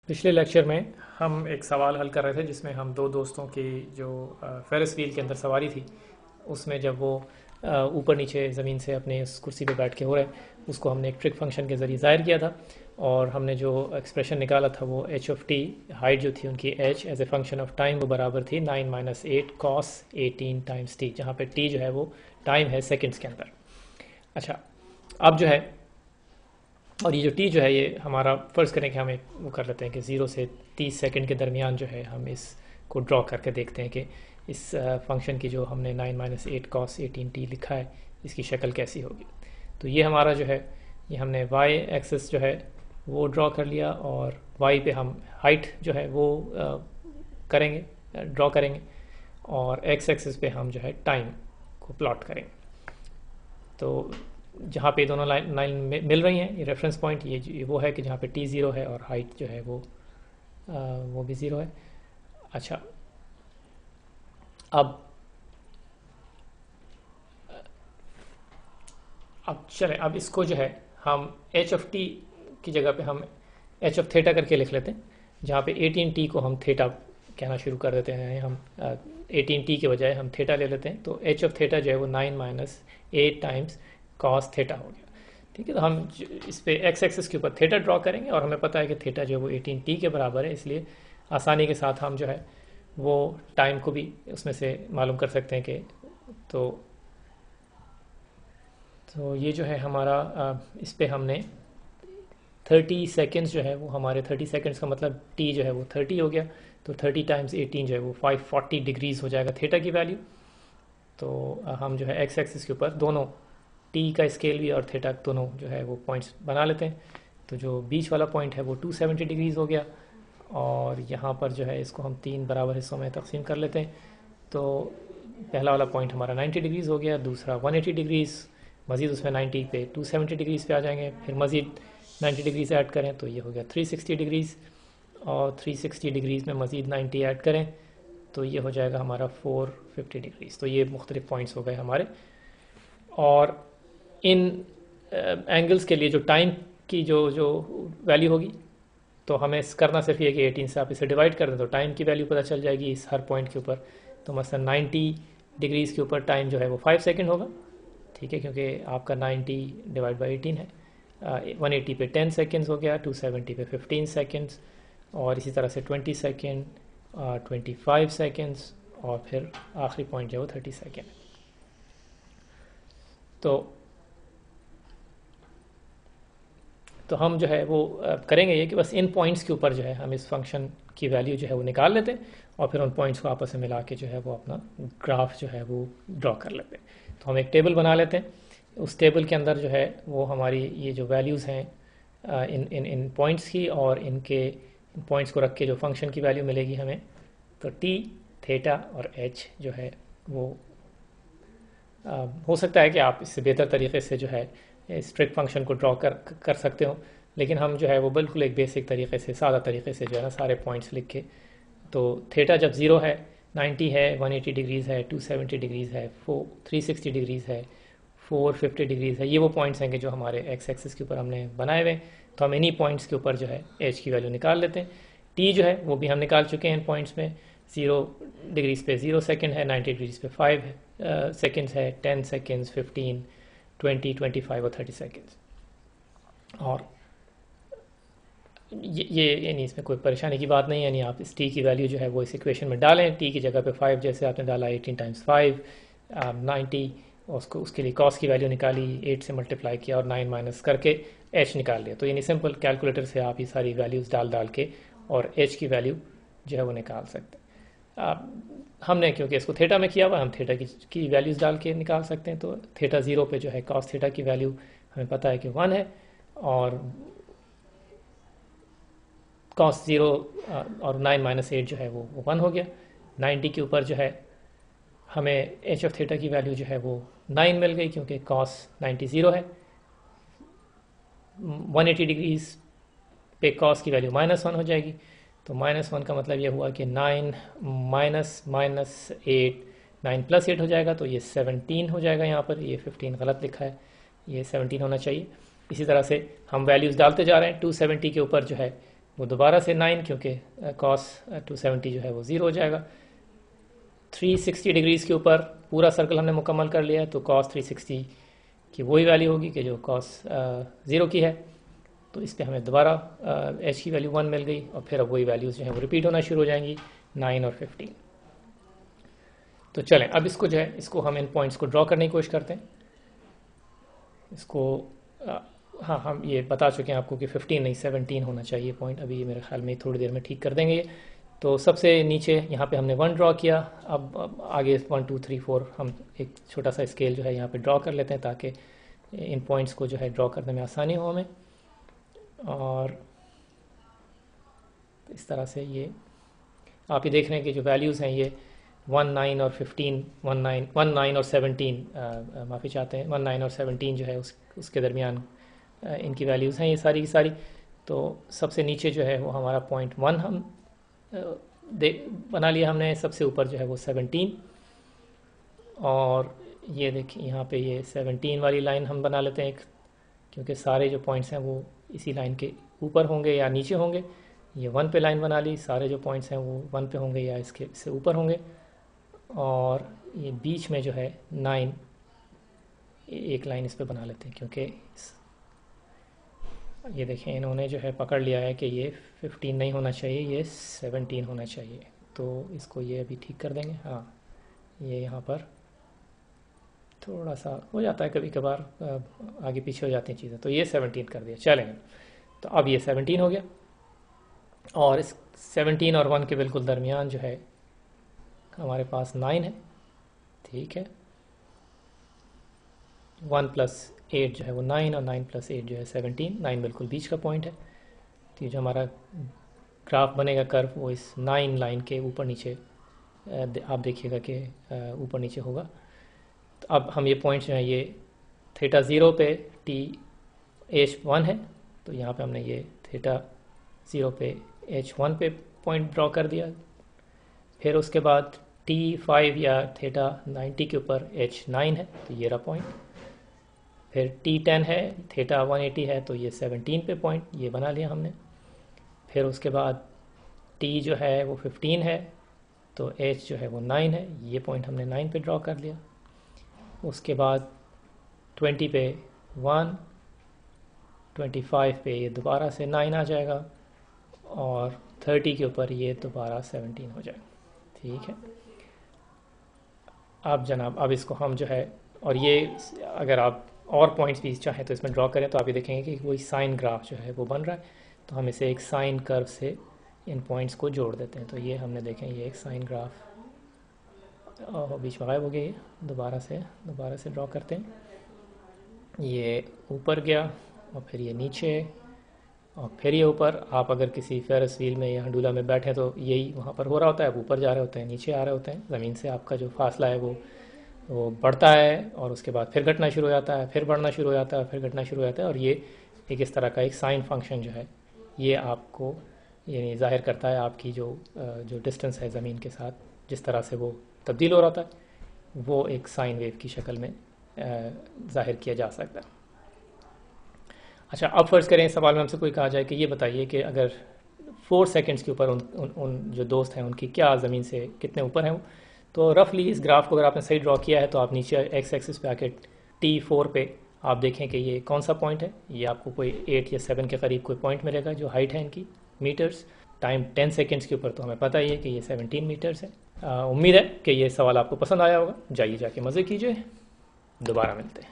पिछले लेक्चर में हम एक सवाल हल कर रहे थे जिसमें हम दो दोस्तों की जो फेरिस व्हील के अंदर सवारी थी उसमें जब वो ऊपर नीचे ज़मीन से अपने उस कुर्सी पे बैठ के हो रहे उसको हमने एक ट्रिक फंक्शन के ज़रिए ज़ाहिर किया था और हमने जो एक्सप्रेशन निकाला था वो एच ऑफ टी, हाइट जो थी उनकी H as a function of time वो बराबर थी 9 - 8 cos 18 टाइम्स टी, जहाँ पे टी जो है वो टाइम है सेकेंड्स के अंदर। अच्छा, अब जो है और ये जो टी जो है ये हमारा फ़र्ज़ करें कि हमें वो कर लेते हैं कि 0 से 30 सेकंड के दरमियान जो है हम इसको ड्रॉ करके देखते हैं कि इस फंक्शन की जो हमने 9 - 8 cos 18 टी लिखा है इसकी शक्ल कैसी होगी। तो ये हमारा जो है ये हमने y एक्सिस जो है वो ड्रॉ कर लिया और y पे हम हाइट जो है वो करेंगे, ड्रॉ करेंगे और x एक्सिस पे हम जो है टाइम को प्लॉट करेंगे। तो जहाँ पे दोनों लाइन मिल रही हैं, ये रेफरेंस पॉइंट ये वो है कि जहाँ पे टी ज़ीरो है और हाइट जो है वो भी ज़ीरो है। अच्छा, अब चले, अब इसको जो है हम एच ऑफ टी की जगह पे हम एच ऑफ थीटा करके लिख लेते हैं, जहाँ पे 18 टी को हम थीटा कहना शुरू कर देते हैं। हम 18 टी के बजाय हम थीटा ले लेते हैं, तो एच ऑफ थीटा जो है वो 9 - 8 टाइम्स कॉस थीटा हो गया। ठीक है, तो हम इस पे एक्स एक्सिस के ऊपर थीटा ड्रॉ करेंगे और हमें पता है कि थीटा जो है वो 18 टी के बराबर है, इसलिए आसानी के साथ हम जो है वो टाइम को भी उसमें से मालूम कर सकते हैं कि तो ये जो है हमारा इस पे हमने 30 सेकेंड्स जो है वो हमारे 30 सेकेंड्स का मतलब टी जो है वो 30 हो गया, तो 30 टाइम्स 18 जो है वो 540 डिग्रीज हो जाएगा थीटा की वैल्यू। तो हम जो है एक्स एक्सिस के ऊपर दोनों टी का स्केल भी और थीटा दोनों जो है वो पॉइंट्स बना लेते हैं। तो जो बीच वाला पॉइंट है वो 270 डिग्रीज हो गया और यहाँ पर जो है इसको हम 3 बराबर हिस्सों में तकसीम कर लेते हैं। तो पहला वाला पॉइंट हमारा 90 डिग्रीज हो गया, दूसरा 180 डिग्रीज, मज़ीद उसमें 90 पे 270 डिग्रीज पे आ जाएंगे, फिर मज़ीद 90 डिग्रीज ऐड करें तो ये हो गया 360 डिग्रीज और 360 डिग्रीज में मज़ीद 90 ऐड करें तो ये हो जाएगा हमारा 450 डिग्रीज। तो ये मुख्तलिफ पॉइंट्स हो गए हमारे। और इन एंगल्स के लिए जो टाइम की जो जो वैल्यू होगी तो हमें करना सिर्फ ये कि 18 से आप इसे डिवाइड कर दें तो टाइम की वैल्यू पता चल जाएगी इस हर पॉइंट के ऊपर। तो मसलन 90 डिग्रीज के ऊपर टाइम जो है वो 5 सेकंड होगा, ठीक है, क्योंकि आपका 90 डिवाइड बाई 18 है। 180 पे 10 सेकेंड्स हो गया, 270 पे 15 सेकेंड्स और इसी तरह से 20 सेकेंड, 25 सेकेंड्स और फिर आखिरी पॉइंट जो है वो 30 सेकेंड। तो हम जो है वो करेंगे ये कि बस इन पॉइंट्स के ऊपर जो है हम इस फंक्शन की वैल्यू जो है वो निकाल लेते हैं और फिर उन पॉइंट्स को आपस में मिला के जो है वो अपना ग्राफ जो है वो ड्रॉ कर लेते हैं। तो हम एक टेबल बना लेते हैं, उस टेबल के अंदर जो है वो हमारी ये जो वैल्यूज़ हैं इन इन इन पॉइंट्स की और इनके पॉइंट्स को रख के जो फंक्शन की वैल्यू मिलेगी हमें, तो टी, थीटा और एच जो है वो हो सकता है कि आप इससे बेहतर तरीके से जो है इस ट्रिक फंक्शन को ड्रॉ कर सकते हो, लेकिन हम जो है वो बिल्कुल एक बेसिक तरीके से, सादा तरीके से जो है ना सारे पॉइंट्स लिख के, तो थीटा जब 0 है, 90 है, 180 डिग्रीज़ है, 270 डिग्रीज़ है, 360 डिग्रीज़ है, 450 डिग्रीज़ है, ये वो पॉइंट्स हैं कि जो हमारे एक्स एक्सिस के ऊपर हमने बनाए हुए हैं। तो हम इन्हीं पॉइंट्स के ऊपर जो है एच की वैल्यू निकाल लेते हैं। टी जो है वो भी हम निकाल चुके हैं इन पॉइंट्स में, 0 डिग्रीज़ पे 0 सेकेंड है, 90 डिग्रीज़ पे 5 सेकेंड्स है, 10 सेकेंड्स, 15, 20, 25 और 30 सेकेंड्स। और ये यानी इसमें कोई परेशानी की बात नहीं है, यानी आप इस टी की वैल्यू जो है वो इस इक्वेशन में डालें। टी की जगह पे 5 जैसे आपने डाला, 18 टाइम्स 5 90, उसको उसके लिए कॉस की वैल्यू निकाली, 8 से मल्टीप्लाई किया और 9 माइनस करके एच निकाल लिया। तो यानी सिंपल कैलकुलेटर से आप ये सारी वैल्यूज़ डाल के और एच की वैल्यू जो है वो निकाल सकते हैं। हमने क्योंकि इसको थीटा में किया हुआ, हम थीटा की वैल्यूज़ डाल के निकाल सकते हैं। तो थीटा 0 पे जो है कॉस थीटा की वैल्यू हमें पता है कि 1 है और कॉस 0 और 9 - 8 जो है वो 1 हो गया। 90 के ऊपर जो है हमें एच ऑफ थीटा की वैल्यू जो है वो 9 मिल गई क्योंकि कॉस 90 0 है। 180 डिग्रीज पे कॉस की वैल्यू -1 हो जाएगी, तो -1 का मतलब ये हुआ कि 9 माइनस माइनस 8, 9 + 8 हो जाएगा, तो ये 17 हो जाएगा। यहाँ पर ये 15 गलत लिखा है, ये 17 होना चाहिए। इसी तरह से हम वैल्यूज़ डालते जा रहे हैं। 270 के ऊपर जो है वो दोबारा से 9, क्योंकि cos 270 जो है वो 0 हो जाएगा। 360 डिग्रीज़ के ऊपर पूरा सर्कल हमने मुकम्मल कर लिया है, तो cos 360 की वही वैल्यू होगी कि जो cos 0 की है। तो इस पर हमें दोबारा h की वैल्यू 1 मिल गई, और फिर अब वही वैल्यूज़ जो है वो रिपीट होना शुरू हो जाएंगी, 9 और 15। तो चलें अब इसको जो है, इसको हम इन पॉइंट्स को ड्रॉ करने की कोशिश करते हैं। इसको हाँ, हम ये बता चुके हैं आपको कि 15 नहीं 17 होना चाहिए पॉइंट। अभी ये मेरे ख्याल में थोड़ी देर में ठीक कर देंगे ये। तो सबसे नीचे यहाँ पे हमने 1 ड्रॉ किया। अब आगे 1 2 3 4 हम एक छोटा सा स्केल जो है यहाँ पे ड्रॉ कर लेते हैं, ताकि इन पॉइंट्स को जो है ड्रॉ करने में आसानी हो हमें। और इस तरह से ये आप ये देख रहे हैं कि जो वैल्यूज़ हैं ये 1 9 और 15 1 9 और 17 माफ़ी चाहते हैं 1 9 और 17 जो है उसके दरमियान इनकी वैल्यूज़ हैं ये सारी की सारी। तो सबसे नीचे जो है वो हमारा पॉइंट 1 हम बना लिया हमने। सबसे ऊपर जो है वो 17, और ये देखिए यहाँ पे ये 17 वाली लाइन हम बना लेते हैं एक, क्योंकि सारे जो पॉइंट्स हैं वो इसी लाइन के ऊपर होंगे या नीचे होंगे। ये 1 पे लाइन बना ली, सारे जो पॉइंट्स हैं वो 1 पे होंगे या इसके से ऊपर होंगे। और ये बीच में जो है 9 एक लाइन इस पे बना लेते हैं, क्योंकि ये देखें इन्होंने जो है पकड़ लिया है कि ये 15 नहीं होना चाहिए, ये 17 होना चाहिए। तो इसको ये अभी ठीक कर देंगे। हाँ, ये यहाँ पर थोड़ा सा हो जाता है कभी कभार, आगे पीछे हो जाती हैं चीज़ें। तो ये 17 कर दिया, चलेंगे। तो अब ये 17 हो गया, और इस 17 और 1 के बिल्कुल दरमियान जो है हमारे पास 9 है। ठीक है, 1 + 8 जो है वो 9, और 9 + 8 जो है 17। 9 बिल्कुल बीच का पॉइंट है। तो ये जो हमारा ग्राफ बनेगा कर्व, वो इस 9 लाइन के ऊपर नीचे आप देखिएगा कि ऊपर नीचे होगा। तो अब हम ये पॉइंट जो है ये थीटा 0 पे टी H1 है, तो यहाँ पे हमने ये थीटा 0 पे H1 पे पॉइंट ड्रॉ कर दिया। फिर उसके बाद T5 या थीटा 90 के ऊपर H9 है, तो ये रहा पॉइंट। फिर T10 है, थीटा 180 है, तो ये 17 पे पॉइंट ये बना लिया हमने। फिर उसके बाद T जो है वो 15 है, तो H जो है वो 9 है, ये पॉइंट हमने 9 पे ड्रॉ कर लिया। उसके बाद 20 पे 1, 25 पे ये दोबारा से 9 आ जाएगा, और 30 के ऊपर ये दोबारा 17 हो जाएगा। ठीक है, अब जनाब अब इसको हम जो है, और ये अगर आप और पॉइंट्स भी चाहें तो इसमें ड्रॉ करें, तो आप ये देखेंगे कि वही साइन ग्राफ जो है वो बन रहा है। तो हम इसे एक साइन कर्व से इन पॉइंट्स को जोड़ देते हैं। तो ये हमने देखें ये एक साइन ग्राफ बीच में गायब हो गया, ये दोबारा से ड्रॉ करते हैं। ये ऊपर गया, और फिर ये नीचे, और फिर ये ऊपर। आप अगर किसी फेरस व्हील में या हंडूला में बैठे तो यही वहाँ पर हो रहा होता है, आप ऊपर जा रहे होते हैं, नीचे आ रहे होते हैं। ज़मीन से आपका जो फासला है वो बढ़ता है, और उसके बाद फिर घटना शुरू हो जाता है, फिर बढ़ना शुरू हो जाता है, फिर घटना शुरू हो जाता है। और ये एक इस तरह का एक साइन फंक्शन जो है ये आपको यानी ज़ाहिर करता है आपकी जो डिस्टेंस है ज़मीन के साथ, जिस तरह से वो तब्दील हो रहा था, वो एक साइन वेव की शक्ल में ज़ाहिर किया जा सकता है। अच्छा, अब फ़र्ज़ करें इस सवाल में हमसे कोई कहा जाए कि ये बताइए कि अगर 4 सेकंड्स के ऊपर उन जो दोस्त हैं उनकी क्या ज़मीन से कितने ऊपर हैं वो। तो रफली इस ग्राफ को अगर आपने सही ड्रॉ किया है, तो आप नीचे एक्स एक्सिस पे आके T4 पे आप देखें कि ये कौन सा पॉइंट है। ये आपको कोई 8 या 7 के करीब कोई पॉइंट मिलेगा, जो हाइट है इनकी मीटर्स। टाइम 10 सेकंड्स के ऊपर तो हमें पता ही है कि ये 17 मीटर्स है। उम्मीद है कि ये सवाल आपको पसंद आया होगा। जाइए जाके मज़े कीजिए, दोबारा मिलते हैं।